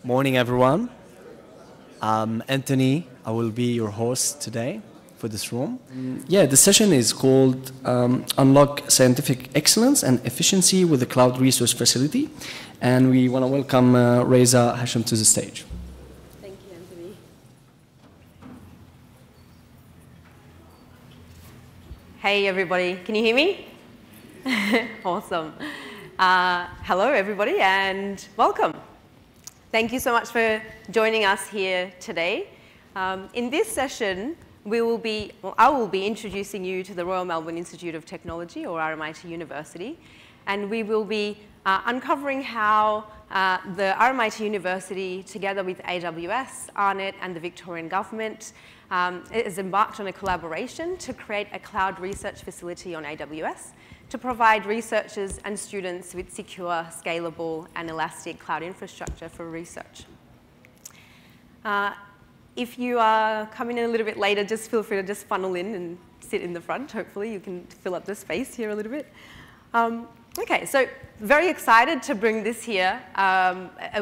Morning, everyone. I'm Anthony. I will be your host today for this room. The session is called Unlock Scientific Excellence and Efficiency with the Cloud Resource Facility. And we want to welcome Reza Hashim to the stage. Thank you, Anthony. Hey, everybody. Can you hear me? Awesome. Hello, everybody, and welcome. Thank you so much for joining us here today. In this session, I will be introducing you to the Royal Melbourne Institute of Technology, or RMIT University, and we will be uncovering how the RMIT University, together with AWS, AARNet, and the Victorian Government, has embarked on a collaboration to create a cloud research facility on AWS to provide researchers and students with secure, scalable, and elastic cloud infrastructure for research. If you are coming in a little bit later, just feel free to just funnel in and sit in the front. Hopefully, you can fill up the space here a little bit. Okay, so very excited to bring this here.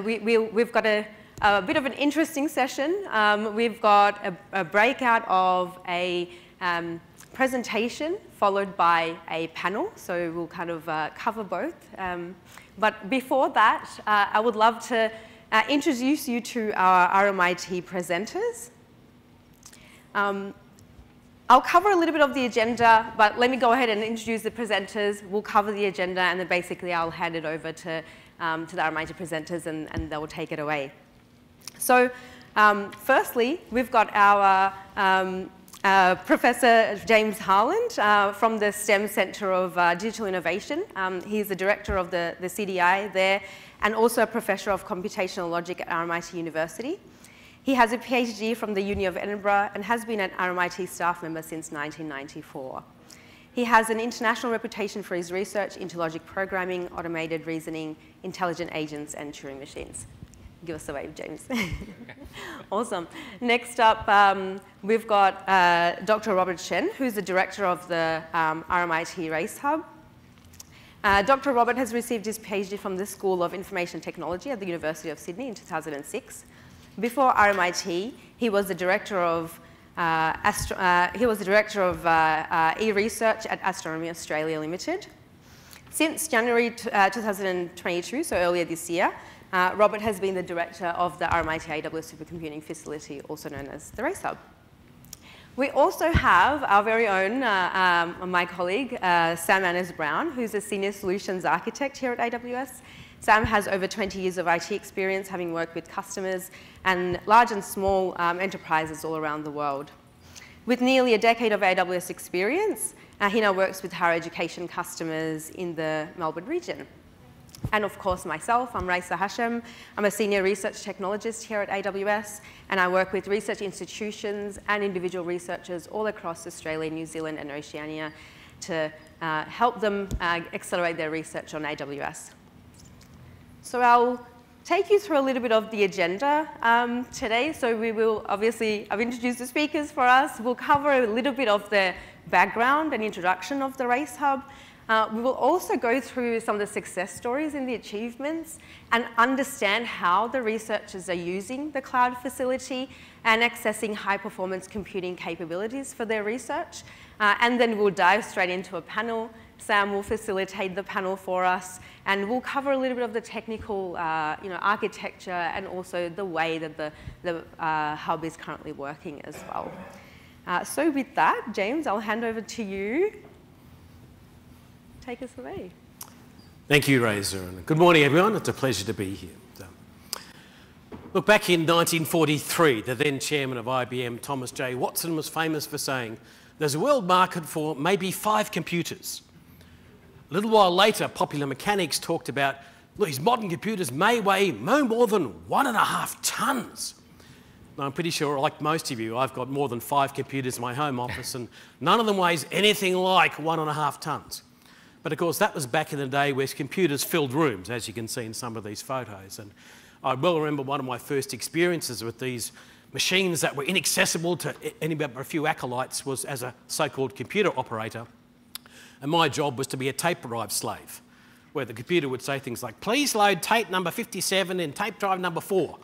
We've got a bit of an interesting session. We've got a breakout of a presentation followed by a panel, so we'll kind of cover both. But before that, I would love to introduce you to our RMIT presenters. I'll cover a little bit of the agenda, but let me go ahead and introduce the presenters. We'll cover the agenda, and then basically I'll hand it over to the RMIT presenters, and they will take it away. So firstly, we've got our Professor James Harland from the STEM Centre of Digital Innovation. He's the director of the CDI there and also a professor of computational logic at RMIT University. He has a PhD from the Uni of Edinburgh and has been an RMIT staff member since 1994. He has an international reputation for his research into logic programming, automated reasoning, intelligent agents, and Turing machines. Give us a wave, James. Awesome. Next up, we've got Dr. Robert Shen, who's the director of the RMIT Race Hub. Dr. Robert has received his PhD from the School of Information Technology at the University of Sydney in 2006. Before RMIT, he was the director of e-research at Astronomy Australia Limited. Since January 2022, so earlier this year, Robert has been the director of the RMIT AWS Supercomputing Facility, also known as the Race Hub. We also have our very own, my colleague, Sam Annes-Brown, who's a senior solutions architect here at AWS. Sam has over 20 years of IT experience, having worked with customers and large and small enterprises all around the world. With nearly a decade of AWS experience, he now works with higher education customers in the Melbourne region. And of course, myself, I'm Reza Hashim. I'm a senior research technologist here at AWS, and I work with research institutions and individual researchers all across Australia, New Zealand, and Oceania to help them accelerate their research on AWS. So I'll take you through a little bit of the agenda today. So we will, obviously, I've introduced the speakers for us. We'll cover a little bit of the background and introduction of the Race Hub. We will also go through some of the success stories and the achievements and understand how the researchers are using the cloud facility and accessing high-performance computing capabilities for their research. And then we'll dive straight into a panel. Sam will facilitate the panel for us, and we'll cover a little bit of the technical architecture and also the way that the hub is currently working as well. So with that, James, I'll hand over to you. Take us away. Thank you, Reza, and good morning, everyone. It's a pleasure to be here. Look, back in 1943, the then chairman of IBM, Thomas J. Watson, was famous for saying, "There's a world market for maybe 5 computers." A little while later, Popular Mechanics talked about, look, these modern computers may weigh no more than 1.5 tons. Now, I'm pretty sure, like most of you, I've got more than 5 computers in my home office, and none of them weighs anything like 1.5 tons. But of course, that was back in the day where computers filled rooms, as you can see in some of these photos. And I well remember one of my first experiences with these machines that were inaccessible to any but a few acolytes was as a so-called computer operator. And my job was to be a tape drive slave. where the computer would say things like, please load tape number 57 in tape drive number 4.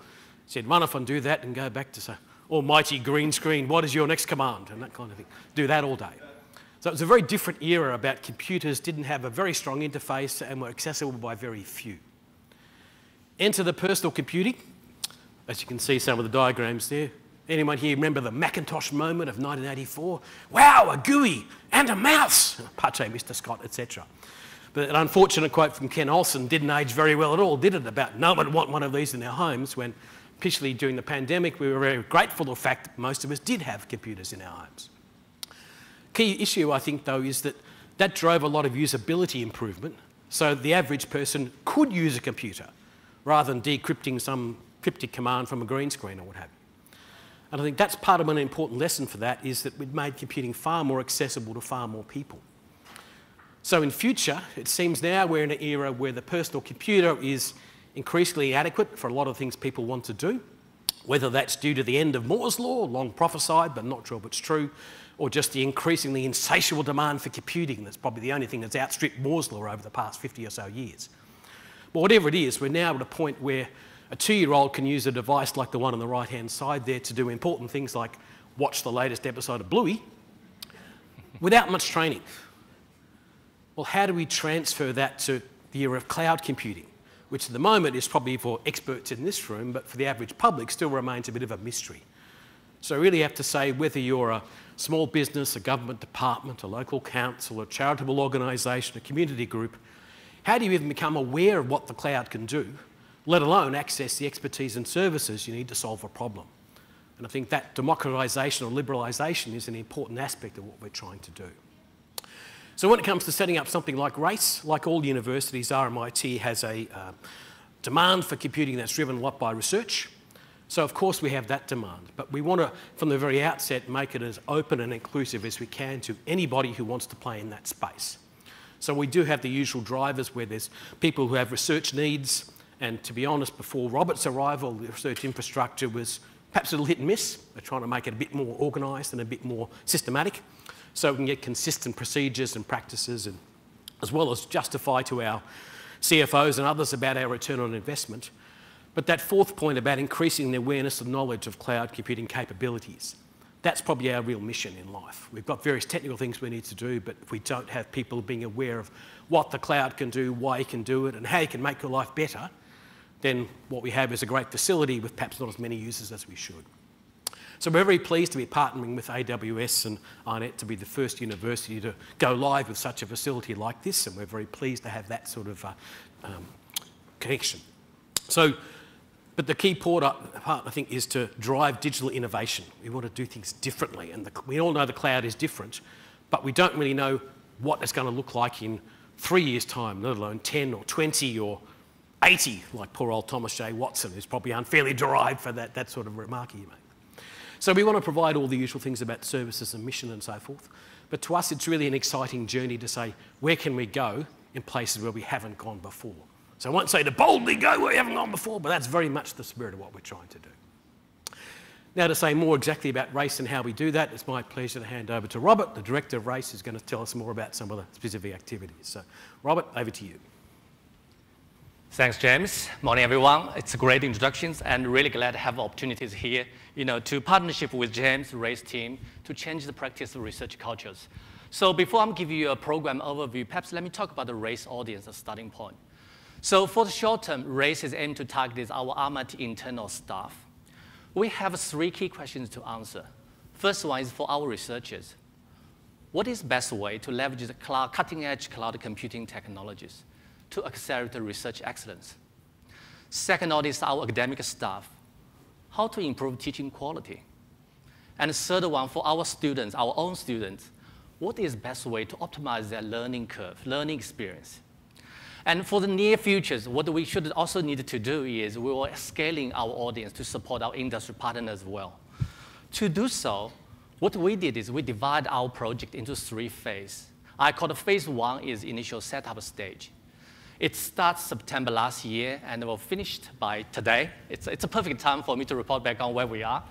So you'd run off and do that and go back to say, almighty green screen, what is your next command? And that kind of thing. Do that all day. So it was a very different era about computers, didn't have a very strong interface and were accessible by very few. Enter the personal computing. As you can see some of the diagrams there. Anyone here remember the Macintosh moment of 1984? Wow, a GUI and a mouse! Pache, Mr. Scott, etc. But an unfortunate quote from Ken Olsen didn't age very well at all, did it? About no one would want one of these in their homes when, particularly during the pandemic, we were very grateful for the fact that most of us did have computers in our homes. Key issue, I think, though, is that that drove a lot of usability improvement. So the average person could use a computer rather than decrypting some cryptic command from a green screen or what have you. And I think that's part of an important lesson for that, is that we've made computing far more accessible to far more people. So in future, it seems now we're in an era where the personal computer is increasingly adequate for a lot of things people want to do, whether that's due to the end of Moore's law, long prophesied, but not sure if it's true, or just the increasingly insatiable demand for computing. That's probably the only thing that's outstripped Moore's law over the past 50 or so years. But whatever it is, we're now at a point where a 2-year-old can use a device like the one on the right-hand side there to do important things like watch the latest episode of Bluey without much training. Well, how do we transfer that to the era of cloud computing, which at the moment is probably for experts in this room, but for the average public still remains a bit of a mystery. So I really have to say, whether you're a small business, a government department, a local council, a charitable organisation, a community group, how do you even become aware of what the cloud can do, let alone access the expertise and services you need to solve a problem? And I think that democratisation or liberalisation is an important aspect of what we're trying to do. So when it comes to setting up something like RACE, like all universities, RMIT has a demand for computing that's driven a lot by research. So of course we have that demand, but we want to, from the very outset, make it as open and inclusive as we can to anybody who wants to play in that space. So we do have the usual drivers where there's people who have research needs, and to be honest, before Robert's arrival, the research infrastructure was perhaps a little hit and miss. We're trying to make it a bit more organised and a bit more systematic, so we can get consistent procedures and practices, and as well as justify to our CFOs and others about our return on investment. But that fourth point about increasing the awareness and knowledge of cloud computing capabilities, that's probably our real mission in life. We've got various technical things we need to do, but if we don't have people being aware of what the cloud can do, why you can do it, and how you can make your life better, then what we have is a great facility with perhaps not as many users as we should. So we're very pleased to be partnering with AWS and AARNet to be the first university to go live with such a facility like this, and we're very pleased to have that sort of connection. So, but the key part, I think, is to drive digital innovation. We want to do things differently, and we all know the cloud is different, but we don't really know what it's going to look like in 3 years' time, let alone 10 or 20 or 80, like poor old Thomas J. Watson, who's probably unfairly derived for that sort of remark he made. So we want to provide all the usual things about services and mission and so forth, but to us it's really an exciting journey to say, where can we go in places where we haven't gone before? So I won't say to boldly go where we haven't gone before, but that's very much the spirit of what we're trying to do. Now, to say more exactly about RACE and how we do that, it's my pleasure to hand over to Robert, the Director of RACE, who's going to tell us more about some of the specific activities. So, Robert, over to you. Thanks, James. Morning, everyone. It's a great introduction, and really glad to have opportunities here, to partnership with James' RACE team to change the practice of research cultures. So before I'm giving you a program overview, perhaps let me talk about the RACE audience as a starting point. So for the short term, RACE is aimed to target our RMIT internal staff. We have 3 key questions to answer. First one is for our researchers. What is the best way to leverage the cutting-edge cloud computing technologies to accelerate research excellence? Second is our academic staff. How to improve teaching quality? And the third one, for our students, our own students, what is the best way to optimize their learning curve, learning experience? And for the near future, what we should also need to do is we are scaling our audience to support our industry partners as well. To do so, what we did is we divide our project into 3 phases. I call it phase 1 is initial setup stage. It starts September last year and will finish by today. It's a perfect time for me to report back on where we are.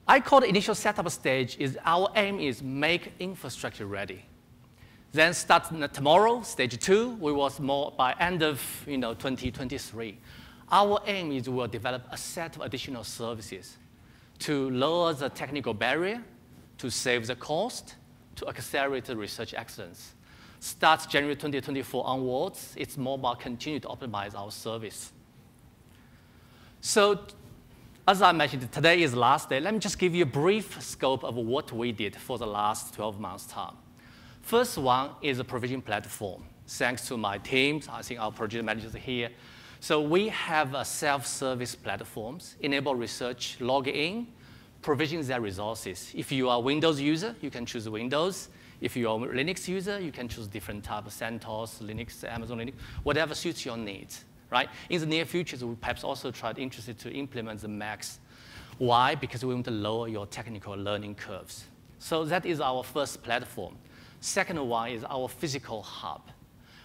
I call the initial setup stage is our aim is make infrastructure ready. Then start tomorrow, stage 2, we was more by end of 2023. Our aim is we'll develop a set of additional services to lower the technical barrier, to save the cost, to accelerate the research excellence. Starts January 2024 onwards, it's more about continue to optimize our service. So as I mentioned, today is the last day. Let me just give you a brief scope of what we did for the last 12 months' time. First one is a provision platform. Thanks to my teams, I think our project managers are here. So we have a self-service platforms, enable research, log in, provision their resources. If you are a Windows user, you can choose Windows. If you are a Linux user, you can choose different type of CentOS, Linux, Amazon Linux, whatever suits your needs, right? In the near future, we perhaps also interested to implement the Macs. Why? Because we want to lower your technical learning curves. So that is our first platform. Second one is our physical hub.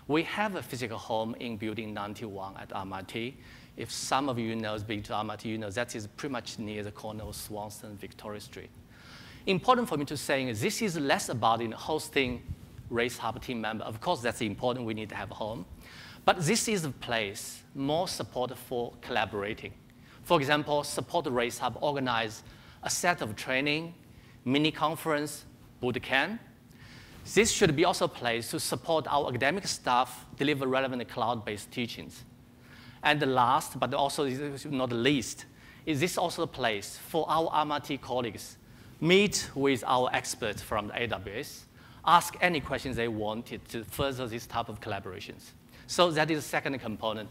We have a physical home in Building 91 at RMIT. If some of you know, been to RMIT, you know that is pretty much near the corner of Swanson and Victoria Street. Important for me to say is this is less about hosting Race Hub team member. Of course, that's important. We need to have a home. But this is a place more support for collaborating. For example, support Race Hub organize a set of training, mini conference, boot camp. This should be also a place to support our academic staff deliver relevant cloud-based teachings. And the last, but also not the least, is this also a place for our RMIT colleagues meet with our experts from the AWS, ask any questions they wanted to further this type of collaborations. So that is the second component.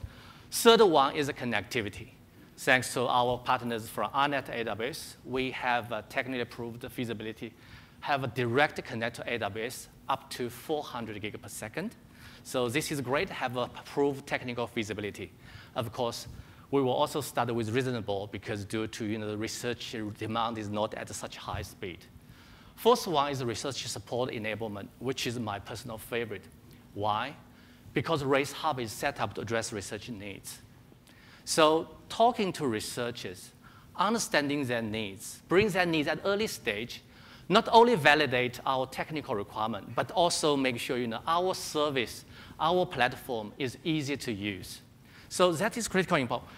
Third one is the connectivity. Thanks to our partners from AARNet AWS, we have technically approved feasibility, have a direct connect to AWS up to 400 gig per second. So this is great, have a approved technical feasibility. Of course, we will also start with reasonable because due to the research demand is not at such high speed. Fourth one is research support enablement, which is my personal favorite. Why? Because Race Hub is set up to address research needs. So talking to researchers, understanding their needs, bring their needs at early stage, not only validate our technical requirement, but also make sure our service, our platform is easy to use. So that is critically important.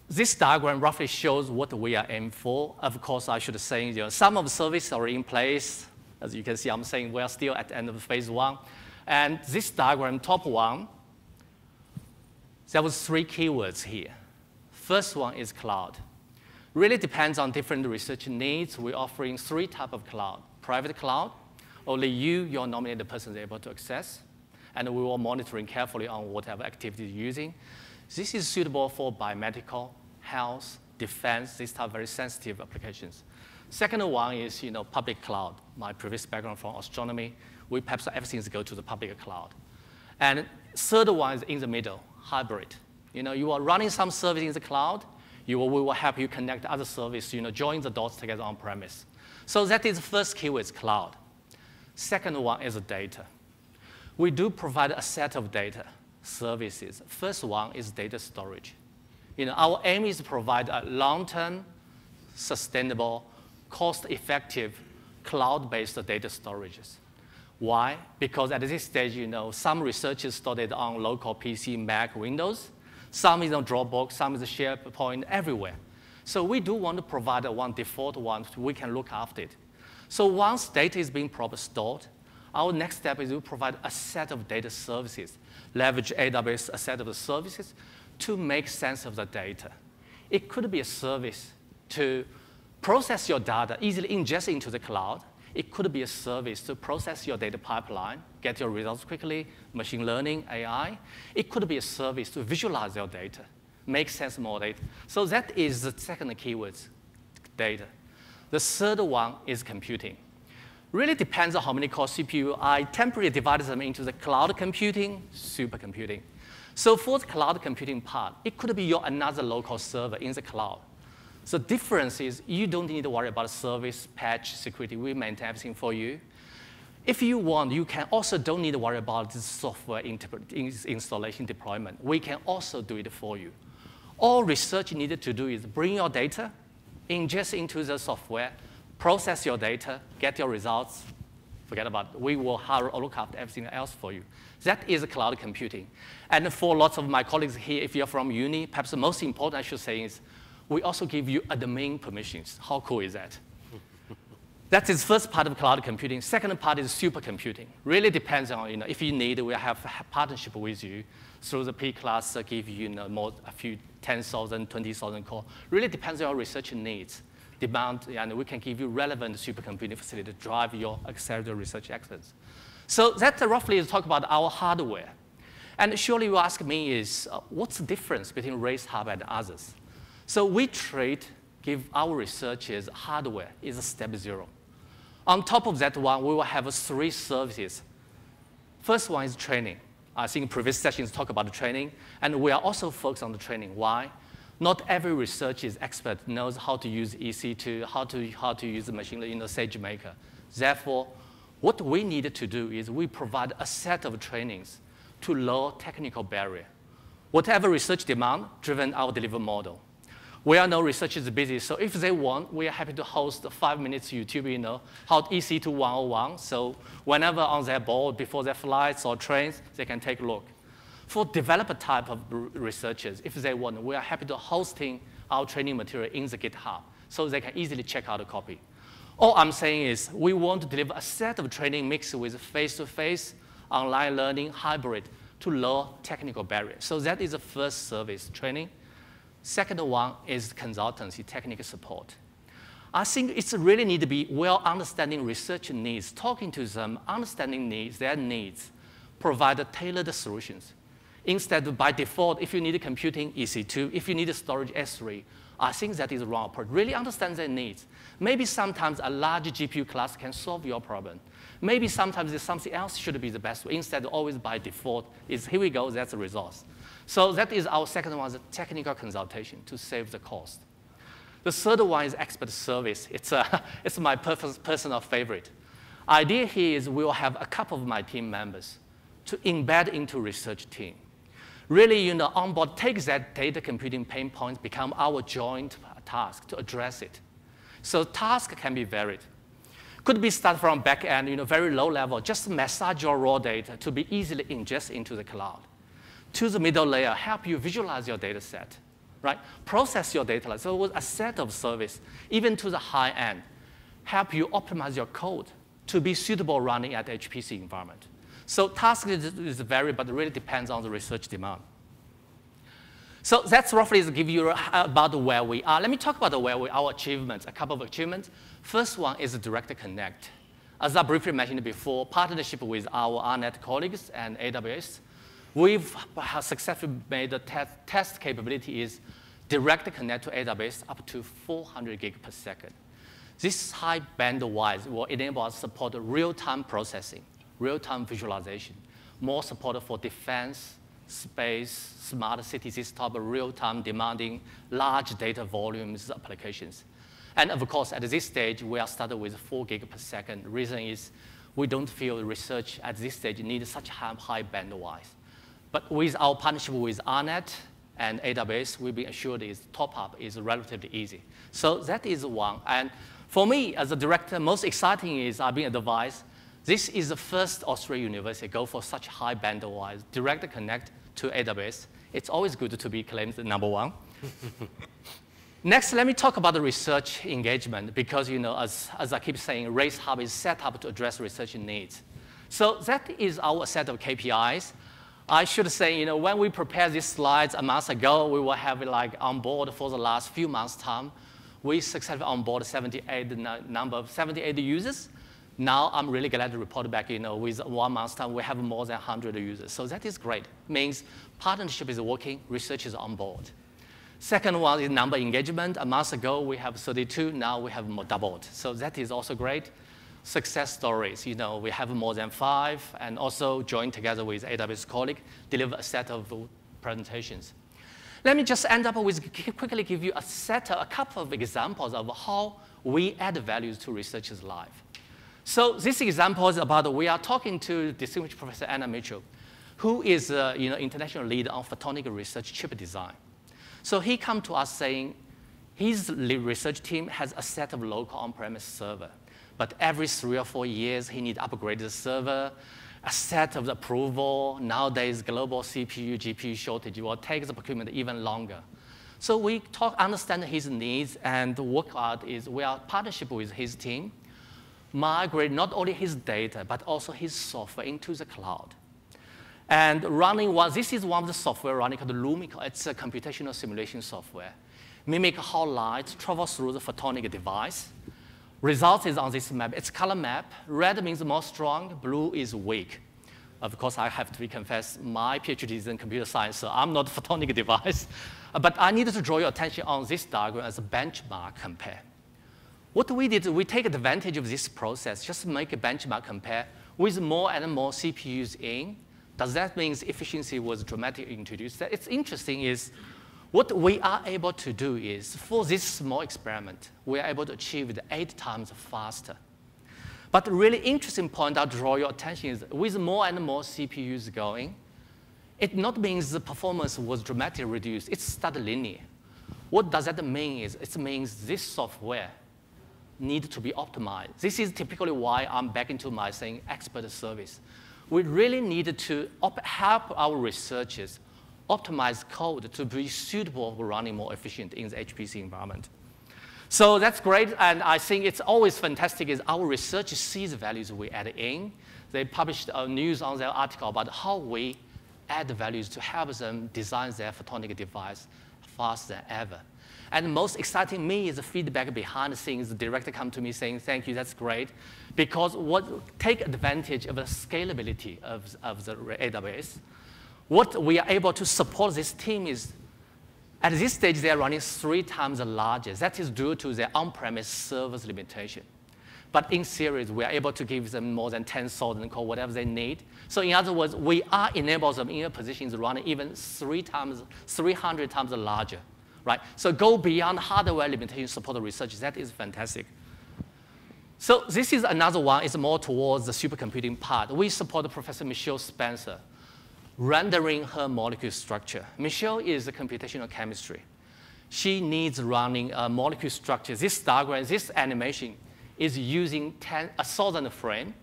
This diagram roughly shows what we are aiming for. Of course, I should say some of the services are in place. As you can see, I'm saying we are still at the end of phase 1. And this diagram, top one, there was 3 keywords here. First one is cloud. Really depends on different research needs. We're offering 3 types of cloud. Private cloud, only you, your nominated person, is able to access. And we will monitoring carefully on whatever activity you're using. This is suitable for biomedical, health, defense, these type of very sensitive applications. Second one is public cloud. My previous background from astronomy, we perhaps everything is go to the public cloud. And third one is in the middle, hybrid. You are running some service in the cloud, we will help you connect other service, join the dots together on premise. So that is the first keyword, cloud. Second one is data. We do provide a set of data services. First one is data storage. Our aim is to provide a long-term, sustainable, cost-effective, cloud-based data storages. Why? Because at this stage, some researchers started on local PC, Mac, Windows. Some is on Dropbox, some is SharePoint, everywhere. So we do want to provide one default one so we can look after it. So once data is being properly stored, our next step is to provide a set of data services, leverage AWS a set of the services to make sense of the data. It could be a service to process your data, easily ingest into the cloud. It could be a service to process your data pipeline, get your results quickly, machine learning, AI. It could be a service to visualize your data, make sense more data. So that is the second keyword, data. The third one is computing. Really depends on how many core CPU. I temporarily divided them into the cloud computing, supercomputing. So for the cloud computing part, it could be your another local server in the cloud. The difference is you don't need to worry about service, patch, security. We maintain everything for you. If you want, you can also don't need to worry about the software installation deployment. We can also do it for you. All research needed to do is bring your data, ingest into the software, process your data, get your results, forget about it. We will look after everything else for you. That is cloud computing. And for lots of my colleagues here, if you're from uni, perhaps the most important I should say is we also give you admin permissions. How cool is that? That is first part of cloud computing. Second part is supercomputing. Really depends on, if you need, we have a partnership with you through the P class, give you, a few 10,000, 20,000 core. Really depends on your research needs, demand, and we can give you relevant supercomputing facility to drive your accelerated research excellence. So that roughly is talk about our hardware. And surely you ask me is, what's the difference between Race Hub and others? So we give our researchers hardware is step 0. On top of that one, we will have 3 services. First one is training. I think previous sessions talk about the training, and we are also focused on the training. Why? Not every researcher is expert, knows how to use EC2, how to use the machine learning, SageMaker. Therefore, what we need to do is we provide a set of trainings to lower technical barrier. Whatever research demand, driven our delivery model. We all know research is busy, so if they want, we are happy to host 5 minutes YouTube, how EC2 101. So whenever on their board, before their flights or trains, they can take a look. For developer type of researchers, if they want, we are happy to hosting our training material in the GitHub, so they can easily check out a copy. All I'm saying is we want to deliver a set of training mixed with face-to-face, online learning, hybrid, to lower technical barriers. So that is the first service, training. Second one is consultancy, technical support. I think it's really need to be well understanding research needs, talking to them, understanding their needs, provide tailored solutions. Instead of by default, if you need computing, EC2, if you need storage, S3, I think that is wrong approach. Really understand their needs. Maybe sometimes a large GPU class can solve your problem. Maybe sometimes there's something else should be the best way. Instead, always by default is here we go, that's the resource. So that is our second one, the technical consultation to save the cost. The third one is expert service. It's my personal favorite. Idea here is we will have a couple of my team members to embed into research team. Really, onboard, take that data computing pain points, become our joint task to address it. So task can be varied. Could be start from back end, very low level, just massage your raw data to be easily ingested into the cloud. To the middle layer, help you visualize your data set, right? Process your data. So it was a set of service, even to the high end, help you optimize your code to be suitable running at HPC environment. So task is varied, but it really depends on the research demand. So that's roughly to give you about where we are. Let me talk about our achievements, a couple of achievements. First one is Direct Connect. As I briefly mentioned before, partnership with our RMIT colleagues and AWS, we've successfully made the test capability is Direct Connect to AWS up to 400 gig per second. This high bandwidth will enable us to support real-time processing, real-time visualization, more support for defense, space, smart cities, this type of real-time demanding large data volumes applications. And of course, at this stage, we are started with 4 gig per second. The reason is we don't feel research at this stage needs such high bandwidth. But with our partnership with RMIT and AWS, we've been assured top up is relatively easy. So that is one. And for me, as a director, most exciting is I've been advised, this is the first Australian university go for such high bandwidth, Direct Connect to AWS. It's always good to be claimed the #1. Next, let me talk about the research engagement because, as I keep saying, Race Hub is set up to address research needs. So that is our set of KPIs. I should say, when we prepared these slides a month ago, we will have it on board for the last few months' time. We successfully onboarded 78 users. Now I'm really glad to report back, with 1 month's time, we have more than 100 users. So that is great. Means partnership is working, research is on board. Second one is number engagement. A month ago, we have 32. Now we have more doubled. So that is also great. Success stories, we have more than 5, and also joined together with AWS colleague, deliver a set of presentations. Let me just end up with quickly give you a couple of examples of how we add values to researchers' life. So this example is about we are talking to distinguished Professor Anna Mitchell, who is international lead on photonic research chip design. So he come to us saying his research team has a set of local on-premise server. but every 3 or 4 years, he needs to upgrade the server, a set of the approval. Nowadays, global CPU, GPU shortage will take the procurement even longer. So we understand his needs, and work out is we are partnership with his team, migrate not only his data, but also his software into the cloud. And this is one of the software running called Lumerical. It's a computational simulation software. Mimic how light travels through the photonic device. Result is on this map. It's color map. Red means more strong, blue is weak. Of course, I have to confess, my PhD is in computer science, so I'm not a photonic device. But I needed to draw your attention on this diagram as a benchmark compare. What we did, we take advantage of this process, just make a benchmark compare with more and more CPUs in. Does that mean efficiency was dramatically introduced? It's interesting is, what we are able to do is, for this small experiment, we are able to achieve it 8 times faster. But really interesting point I'll draw your attention is, with more and more CPUs going, it not means the performance was dramatically reduced. It started linear. What does that mean is, it means this software needs to be optimized. This is typically why I'm back into my saying expert service. We really need to help our researchers optimize code to be suitable for running more efficient in the HPC environment. So that's great, and I think it's always fantastic is our researchers see the values we add in. They published news on their article about how we add values to help them design their photonic device faster than ever. And most exciting me is the feedback behind the scenes. The director come to me saying, thank you, that's great. Because take advantage of the scalability of the AWS. What we are able to support this team is, at this stage, they are running 3 times larger. That is due to their on-premise servers limitation. But in series, we are able to give them more than 10,000 core, whatever they need. So in other words, we are enable them in a position to run even 300 times larger. Right? So go beyond hardware limitation support research. That is fantastic. So this is another one. It's more towards the supercomputing part. We support Professor Michelle Spencer, rendering her molecule structure. Michelle is a computational chemistry. She needs running a molecule structure. This diagram, this animation is using 1,000 frame,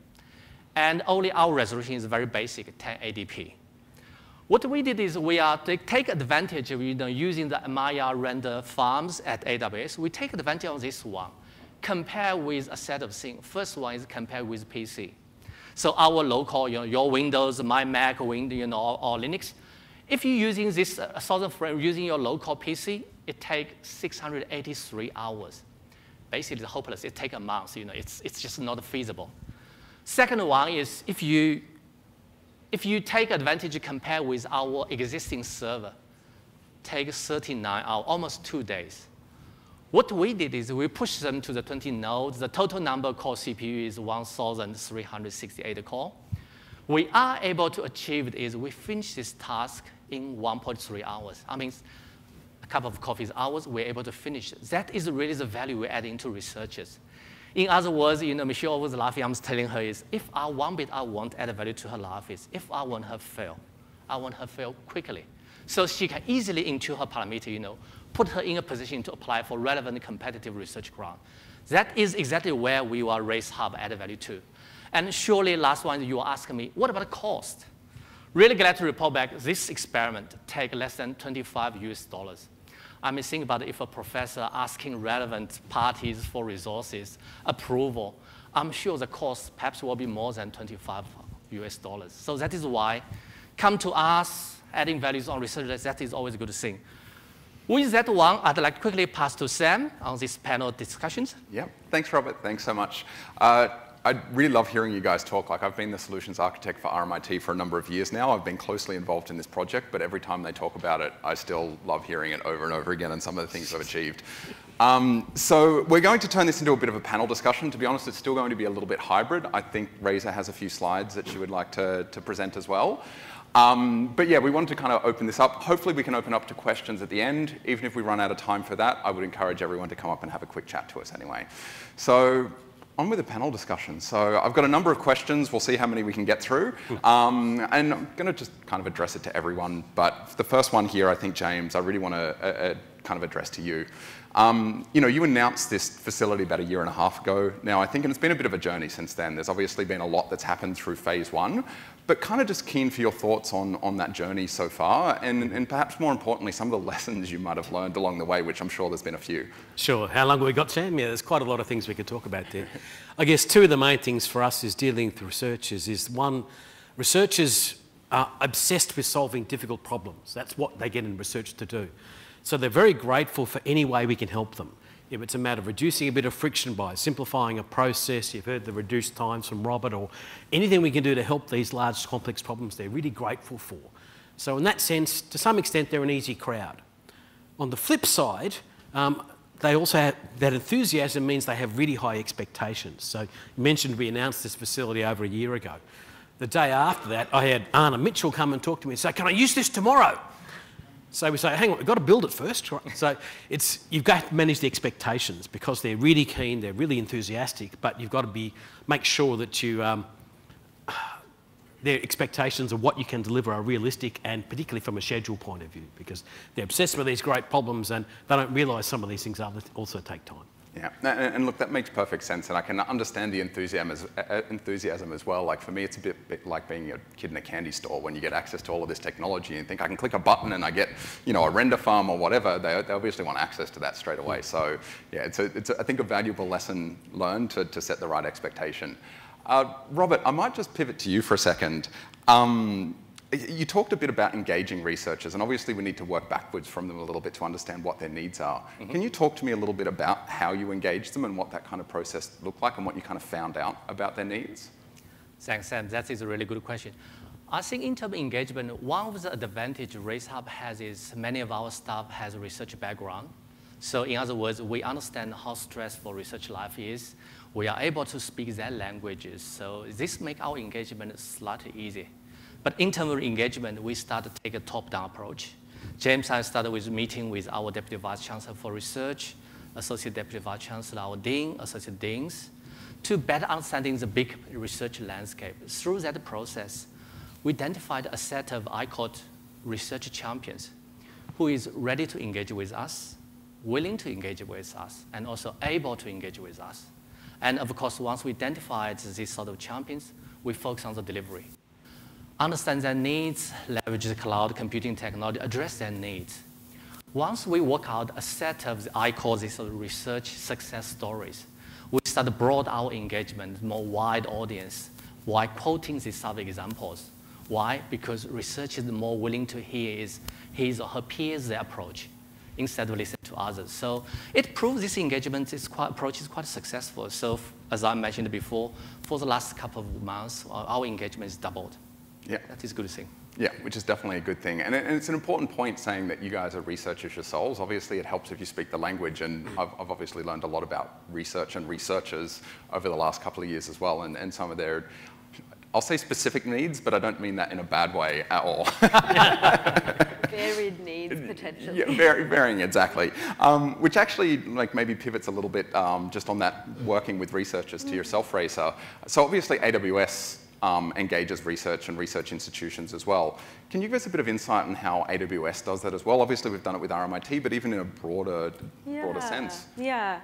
and only our resolution is very basic, 1080p. What we did is they take advantage of using the Maya render farms at AWS. We take advantage of this one, compare with a set of things. First one is compare with PC. So our local, your Windows, my Mac, Windows, or Linux. If you're using this 1,000 frame using your local PC, it takes 683 hours. Basically, hopeless. It takes a month. It's just not feasible. Second one is if you take advantage to compare with our existing server, take 39 hours, almost 2 days. What we did is we pushed them to the 20 nodes. The total number of core CPU is 1,368 core. We are able to achieve it is we finish this task in 1.3 hours. I mean, a couple of coffee hours, we're able to finish it. That is really the value we're adding to researchers. In other words, Michelle was laughing. I'm telling her is, if I one bit I want to add value to her life is, if I want her fail, I want her fail quickly. So she can easily into her parameter, put her in a position to apply for relevant competitive research grant. That is exactly where we will raise hub add value to. And surely last one, you are asking me, what about the cost? Really glad to report back this experiment take less than $25 US. I mean, think about it, if a professor asking relevant parties for resources, approval, I'm sure the cost perhaps will be more than $25 US. So that is why come to us, adding values on research, that is always a good thing. With that one, I'd like to quickly pass to Sam on this panel discussions. Yeah, thanks, Robert. Thanks so much. I really love hearing you guys talk. I've been the solutions architect for RMIT for a number of years now. I've been closely involved in this project, but every time they talk about it, I still love hearing it over and over again and some of the things I've achieved. So we're going to turn this into a bit of a panel discussion. To be honest, it's still going to be a little bit hybrid. I think Reza has a few slides that she would like to present as well. But yeah, we wanted to kind of open this up. Hopefully we can open up to questions at the end. Even if we run out of time for that, I would encourage everyone to come up and have a quick chat to us anyway. So on with the panel discussion. So I've got a number of questions. We'll see how many we can get through. And I'm going to just kind of address it to everyone. But the first one here, I think, James, I really want to kind of addressed to you. You announced this facility about 1.5 years ago now, I think, and it's been a bit of a journey since then. There's obviously been a lot that's happened through phase 1, but kind of just keen for your thoughts on that journey so far, and perhaps more importantly, some of the lessons you might have learned along the way, which I'm sure there's been a few. Sure. How long have we got, Sam? Yeah, there's quite a lot of things we could talk about there. I guess 2 of the main things for us is dealing with researchers is, one, researchers are obsessed with solving difficult problems. That's what they get in research to do. So they're very grateful for any way we can help them. If it's a matter of reducing a bit of friction by simplifying a process, you've heard the reduced times from Robert, or anything we can do to help these large complex problems, they're really grateful for. So in that sense, to some extent, they're an easy crowd. On the flip side, they also have, that enthusiasm means they have really high expectations. So you mentioned we announced this facility over 1 year ago. The day after that, I had Anna Mitchell come and talk to me and say, can I use this tomorrow? So we say, hang on, we've got to build it first. Right? So you've got to manage the expectations because they're really keen, they're really enthusiastic, but you've got to make sure that their expectations of what you can deliver are realistic, and particularly from a schedule point of view, because they're obsessed with these great problems and they don't realise some of these things also take time. Yeah, and look, that makes perfect sense, and I can understand the enthusiasm as well. Like for me, it's a bit like being a kid in a candy store when you get access to all of this technology and think I can click a button and I get, a render farm or whatever. They obviously want access to that straight away. So yeah, it's I think a valuable lesson learned to set the right expectation. Robert, I might just pivot to you for a second. You talked a bit about engaging researchers, and obviously we need to work backwards from them a little bit to understand what their needs are. Mm-hmm. Can you talk to me a little bit about how you engage them and what that kind of process looked like and what you kind of found out about their needs? Thanks, Sam. That is a really good question. I think in terms of engagement, one of the advantages RaceHub has is many of our staff has a research background. So in other words, we understand how stressful research life is. We are able to speak their languages. So this makes our engagement slightly easy. But in terms of engagement, we start to take a top-down approach. James and I started with meeting with our Deputy Vice Chancellor for Research, Associate Deputy Vice Chancellor, our Dean, Associate Deans, to better understanding the big research landscape. Through that process, we identified a set of, I call it, research champions, who is ready to engage with us, willing to engage with us, and also able to engage with us. And of course, once we identified these sort of champions, we focus on the delivery. Understand their needs, leverage the cloud computing technology, address their needs. Once we work out a set of, I call this research success stories, we start to broaden our engagement, more wide audience, while quoting these other examples. Why? Because research is more willing to hear his or her peers' their approach, instead of listening to others. So it proves this engagement approach is quite successful. So as I mentioned before, for the last couple of months, our engagement is doubled. Yeah. That is a good thing. Yeah, which is definitely a good thing. And it's an important point saying that you guys are researchers yourselves. Obviously, it helps if you speak the language, and I've obviously learned a lot about research and researchers over the last couple of years as well, and some of their, I'll say specific needs, but I don't mean that in a bad way at all. Varied needs, potentially. Yeah, varying, exactly. Which actually maybe pivots a little bit just on that working with researchers to yourself, Racer. So obviously AWS engages research and research institutions as well. Can you give us a bit of insight on how AWS does that as well? Obviously, we've done it with RMIT, but even in a broader sense. Yeah.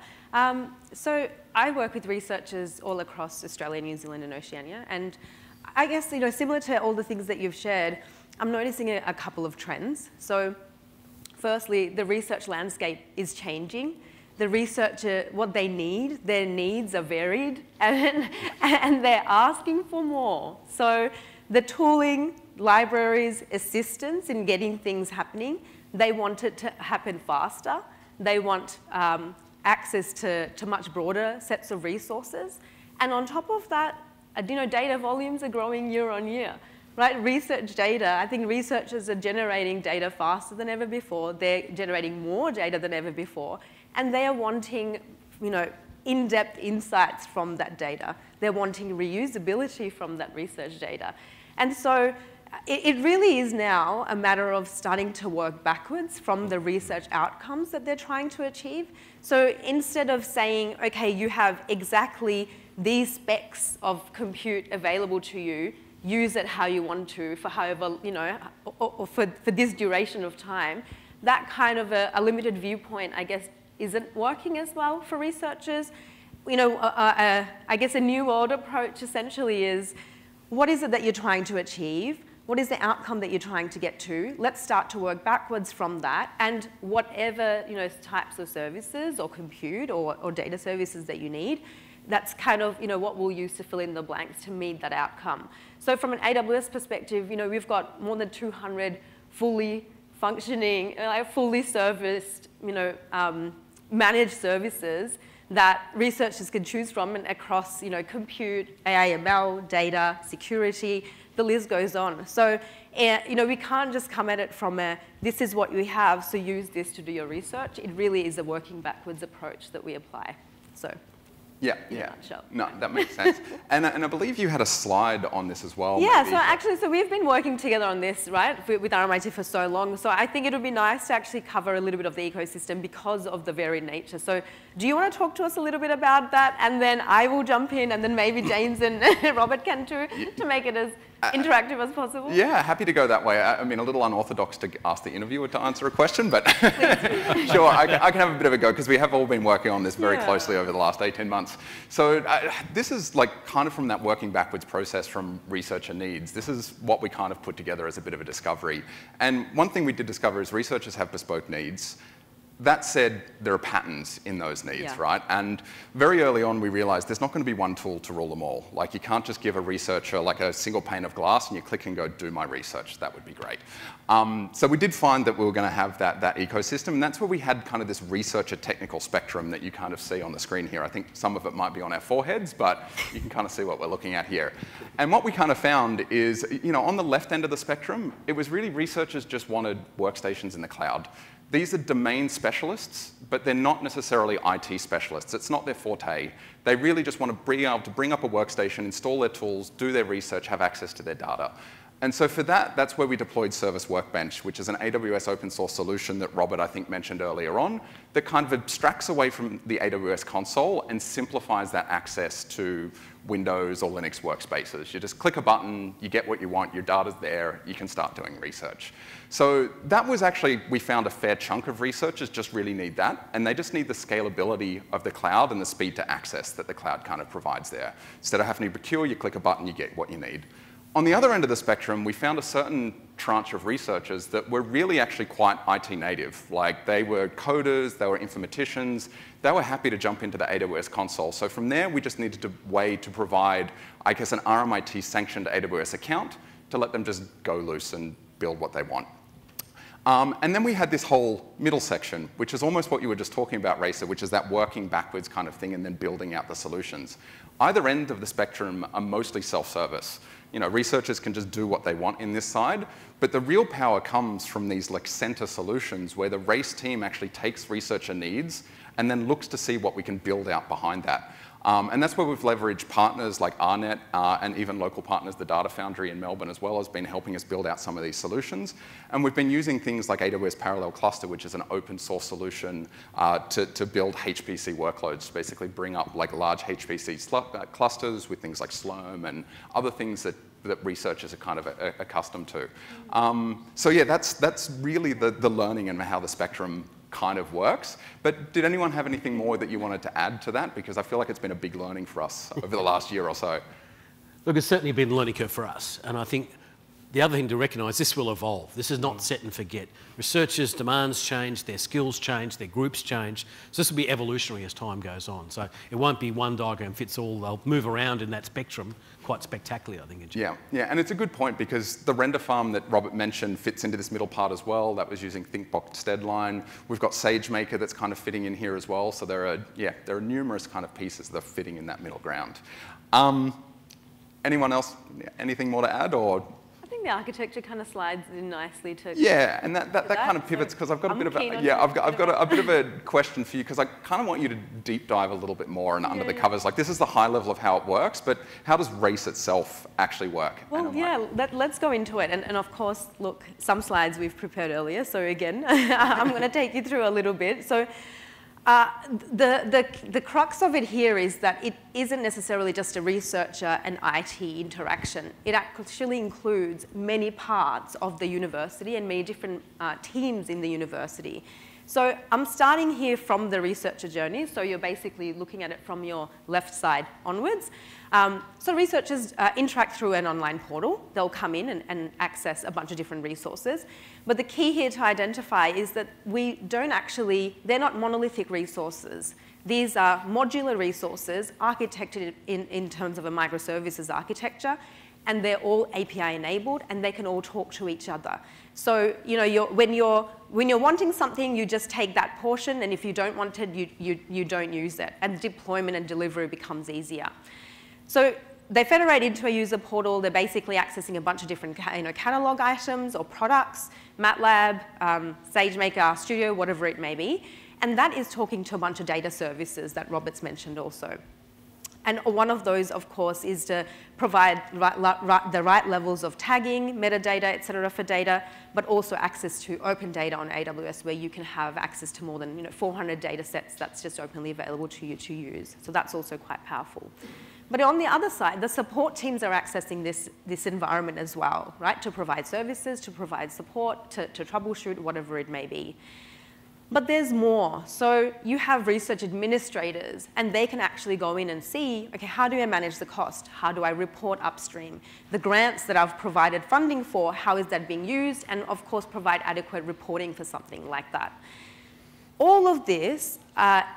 So I work with researchers all across Australia, New Zealand, and Oceania. And I guess, similar to all the things that you've shared, I'm noticing a couple of trends. So firstly, the research landscape is changing. The researcher, what they need, their needs are varied, and they're asking for more. So the tooling, libraries, assistance in getting things happening, they want it to happen faster. They want access to much broader sets of resources. And on top of that, data volumes are growing year on year. Right? Research data, I think researchers are generating data faster than ever before. They're generating more data than ever before. And they are wanting, in-depth insights from that data. They're wanting reusability from that research data. And so it really is now a matter of starting to work backwards from the research outcomes that they're trying to achieve. So instead of saying, okay, you have exactly these specs of compute available to you, use it how you want to for however, or for this duration of time, that kind of a limited viewpoint, I guess, isn't working as well for researchers. You know, I guess a new world approach essentially is, what is it that you're trying to achieve? What is the outcome that you're trying to get to? Let's start to work backwards from that, and whatever, you know, types of services or compute or data services that you need, that's kind of, you know, what we'll use to fill in the blanks to meet that outcome. So from an AWS perspective, you know, we've got more than 200 fully functioning, fully serviced, you know, managed services that researchers can choose from, and across, you know, compute, AI, ML, data, security, the list goes on. So, you know, we can't just come at it from a, this is what we have, so use this to do your research. It really is a working backwards approach that we apply. So. Yeah. No, that makes sense. And I believe you had a slide on this as well. Yeah, maybe. so actually, we've been working together on this, right, with RMIT for so long. So I think it would be nice to actually cover a little bit of the ecosystem because of the varied nature. So do you want to talk to us a little bit about that? And then I will jump in, and then maybe James and Robert can too, to make it as interactive as possible. Yeah, happy to go that way. I mean, a little unorthodox to ask the interviewer to answer a question, but sure, I can have a bit of a go, because we have all been working on this very closely over the last 18 months. So this is like kind of from that working backwards process from researcher needs. This is what we kind of put together as a bit of a discovery. And one thing we did discover is researchers have bespoke needs. That said, there are patterns in those needs, right? And very early on, we realized there's not going to be one tool to rule them all. Like, you can't just give a researcher like a single pane of glass and you click and go, do my research. That would be great. So we did find that we were going to have that ecosystem, and that's where we had kind of this researcher technical spectrum that you kind of see on the screen here. I think some of it might be on our foreheads, but you can kind of see what we're looking at here. And what we kind of found is, you know, on the left end of the spectrum, it was really researchers just wanted workstations in the cloud. These are domain specialists, but they're not necessarily IT specialists. It's not their forte. They really just want to be able to bring up a workstation, install their tools, do their research, have access to their data. And so for that, that's where we deployed Service Workbench, which is an AWS open source solution that Robert, I think, mentioned earlier on, that kind of abstracts away from the AWS console and simplifies that access to Windows or Linux workspaces. You just click a button, you get what you want, your data's there, you can start doing research. So that was actually, we found a fair chunk of researchers just really need that, and they just need the scalability of the cloud and the speed to access that the cloud kind of provides there. Instead of having to procure, you click a button, you get what you need. On the other end of the spectrum, we found a certain tranche of researchers that were really actually quite IT native. Like, they were coders, they were informaticians, they were happy to jump into the AWS console. So from there, we just needed a way to provide, I guess, an RMIT sanctioned AWS account to let them just go loose and build what they want. And then we had this whole middle section, which is almost what you were just talking about, Racer, which is that working backwards kind of thing and then building out the solutions. Either end of the spectrum are mostly self-service. You know, researchers can just do what they want in this side, but the real power comes from these like center solutions where the race team actually takes researcher needs and then looks to see what we can build out behind that. And that's where we've leveraged partners like AARNet and even local partners, the Data Foundry in Melbourne as well, has been helping us build out some of these solutions. And we've been using things like AWS Parallel Cluster, which is an open source solution to build HPC workloads, basically bring up like large HPC clusters with things like Slurm and other things that researchers are kind of accustomed to. So yeah, that's really the learning and how the spectrum kind of works. But did anyone have anything more that you wanted to add to that? Because I feel like it's been a big learning for us over the last year or so. Look, it's certainly been a learning curve for us. And I think the other thing to recognise, this will evolve. This is not set and forget. Researchers' demands change, their skills change, their groups change. So this will be evolutionary as time goes on. So it won't be one diagram fits all. They'll move around in that spectrum quite spectacularly, I think. Yeah, and it's a good point because the render farm that Robert mentioned fits into this middle part as well. That was using ThinkBox Deadline. We've got SageMaker that's kind of fitting in here as well. So there are numerous kind of pieces that are fitting in that middle ground. Anyone else, anything more to add, or? I think the architecture kind of slides in nicely to. Yeah, and that kind of pivots because I've got a bit of a I've got a bit of a question for you because I kind of want you to deep dive a little bit more and under the covers. Like, this is the high level of how it works, but how does race itself actually work? Well, yeah, let's go into it. And of course, look, some slides we've prepared earlier. So again, I'm going to take you through a little bit. So The crux of it here is that it isn't necessarily just a researcher and IT interaction. It actually includes many parts of the university and many different teams in the university. So I'm starting here from the researcher journey, so you're basically looking at it from your left side onwards. So researchers interact through an online portal. They'll come in and access a bunch of different resources. But the key here to identify is that they're not monolithic resources. These are modular resources architected in terms of a microservices architecture, and they're all API enabled, and they can all talk to each other. So when you're wanting something, you just take that portion, and if you don't want it, you don't use it, and deployment and delivery becomes easier. So they federate into a user portal. They're basically accessing a bunch of different catalog items or products, MATLAB, SageMaker, Studio, whatever it may be, and that is talking to a bunch of data services that Robert's mentioned also. And one of those, of course, is to provide the right levels of tagging, metadata, et cetera, for data, but also access to open data on AWS, where you can have access to more than 400 data sets that's just openly available to you to use. So that's also quite powerful. But on the other side, the support teams are accessing this environment as well, right? To provide services, to provide support, to troubleshoot, whatever it may be. But there's more. So you have research administrators, and they can actually go in and see, okay, how do I manage the cost? How do I report upstream? The grants that I've provided funding for, how is that being used? And of course, provide adequate reporting for something like that. All of this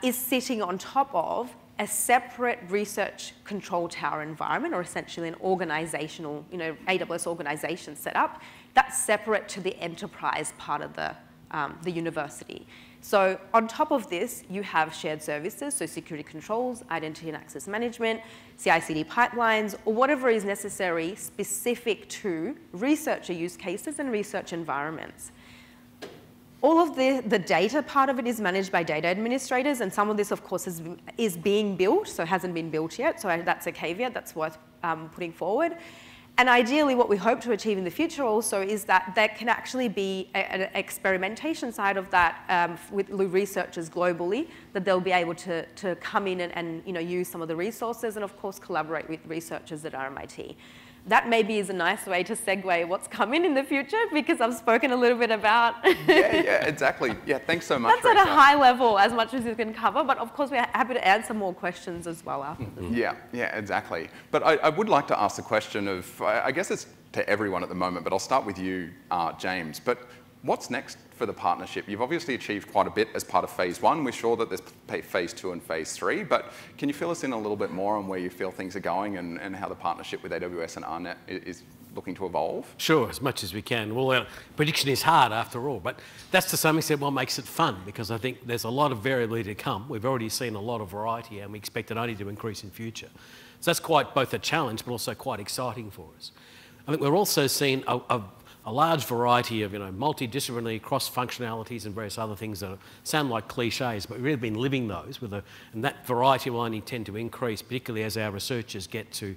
is sitting on top of a separate research control tower environment, or essentially an organizational, AWS organization setup that's separate to the enterprise part of the university. So on top of this, you have shared services, so security controls, identity and access management, CI/CD pipelines, or whatever is necessary specific to researcher use cases and research environments. All of the data part of it is managed by data administrators, and some of this, of course, is being built, so it hasn't been built yet, so that's a caveat that's worth putting forward. And ideally, what we hope to achieve in the future also is that there can actually be an experimentation side of that with researchers globally, that they'll be able to come in and use some of the resources, and of course collaborate with researchers at RMIT. That maybe is a nice way to segue what's coming in the future, because I've spoken a little bit about... yeah, exactly. Yeah, thanks so much, That's at a high level, as much as you can cover, but of course we're happy to answer more questions as well after this. Yeah, exactly. But I would like to ask the question of, I guess it's to everyone at the moment, but I'll start with you, James. But what's next for the partnership? You've obviously achieved quite a bit as part of phase 1. We're sure that there's phase 2 and phase 3, but can you fill us in a little bit more on where you feel things are going and how the partnership with AWS and AARNet is looking to evolve? Sure, as much as we can. Well, prediction is hard after all, but that's to some extent what makes it fun, because I think there's a lot of variability to come. We've already seen a lot of variety, and we expect it only to increase in future. So that's quite both a challenge, but also quite exciting for us. I think we're also seeing a large variety of multidisciplinary cross-functionalities and various other things that sound like cliches, but we've really been living those, and that variety will only tend to increase, particularly as our researchers get to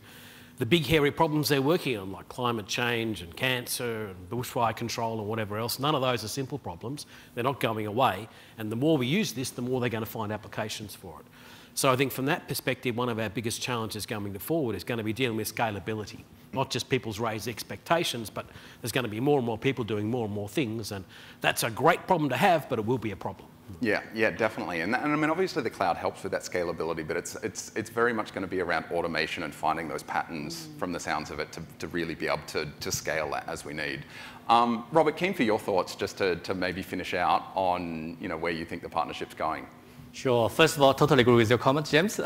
the big hairy problems they're working on, like climate change and cancer and bushfire control and whatever else. None of those are simple problems. They're not going away, and the more we use this, the more they're going to find applications for it. So I think from that perspective, one of our biggest challenges going forward is going to be dealing with scalability. Not just people's raised expectations, but there's going to be more and more people doing more and more things, and that's a great problem to have, but it will be a problem. Yeah, definitely. And I mean, obviously the cloud helps with that scalability, but it's very much going to be around automation and finding those patterns from the sounds of it to really be able to scale that as we need. Robert, keen for your thoughts just to maybe finish out on where you think the partnership's going. Sure. First of all, totally agree with your comments, James.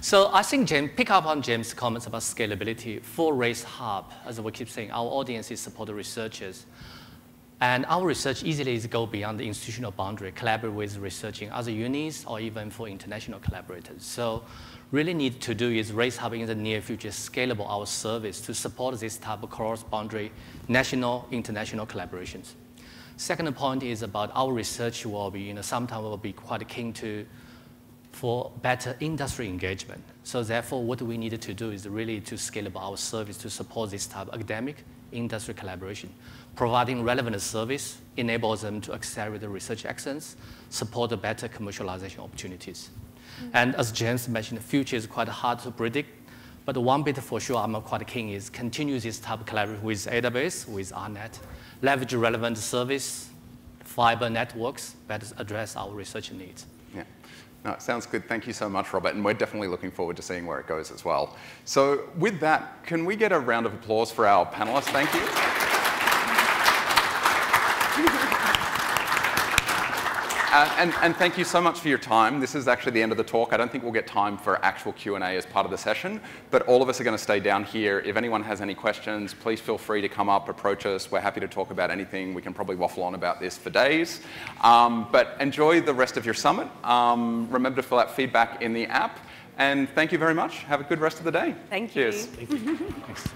So I think pick up on James' comments about scalability. For Race Hub, as we keep saying, our audience is supported researchers. And our research easily go beyond the institutional boundary, collaborate with researching other unis or even for international collaborators. So really need to do is Race Hub in the near future scalable our service to support this type of cross-boundary national, international collaborations. Second point is about our research will be, sometimes will be quite keen for better industry engagement. So therefore, what we needed to do is really to scale up our service to support this type of academic, industry collaboration. Providing relevant service enables them to accelerate the research excellence, support the better commercialization opportunities. And as James mentioned, the future is quite hard to predict, but one bit for sure I'm quite keen is continue this type of collaboration with AWS, with RMIT, leverage relevant service, fiber networks that address our research needs. Yeah. No, it sounds good. Thank you so much, Robert. And we're definitely looking forward to seeing where it goes as well. So with that, can we get a round of applause for our panelists? Thank you. And thank you so much for your time. This is actually the end of the talk. I don't think we'll get time for actual Q&A as part of the session, but all of us are going to stay down here. If anyone has any questions, please feel free to come up, approach us. We're happy to talk about anything. We can probably waffle on about this for days. But enjoy the rest of your summit. Remember to fill out feedback in the app. And thank you very much. Have a good rest of the day. Thank you. Cheers. Thank you. Thanks.